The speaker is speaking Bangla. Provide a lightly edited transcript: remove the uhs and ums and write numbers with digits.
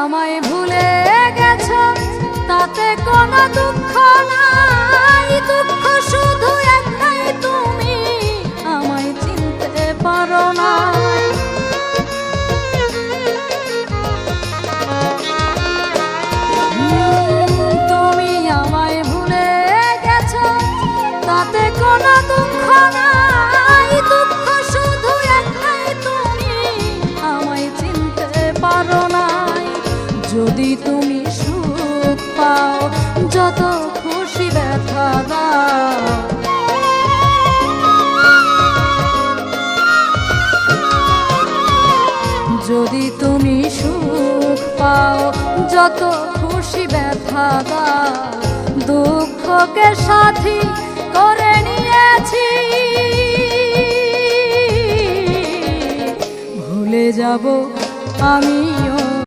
আমায় ভুলে গেছো তাতে কোনো দুঃখ নাই, দুঃখ শুধু একটাই তুমি আমায় চিনতে পারো না। তুমি আমায় ভুলে গেছো তাতে কোনো দুঃখ নাই, দুঃখ শুধু একটাই তুমি আমায় চিনতে পারো না। যদি তুমি সুখ পাও যত খুশি ব্যথা দাও, যদি তুমি সুখ পাও যত খুশি ব্যথা দাও, দুঃখকে সাথী করে নিয়েছি, ভুলে যাব আমিও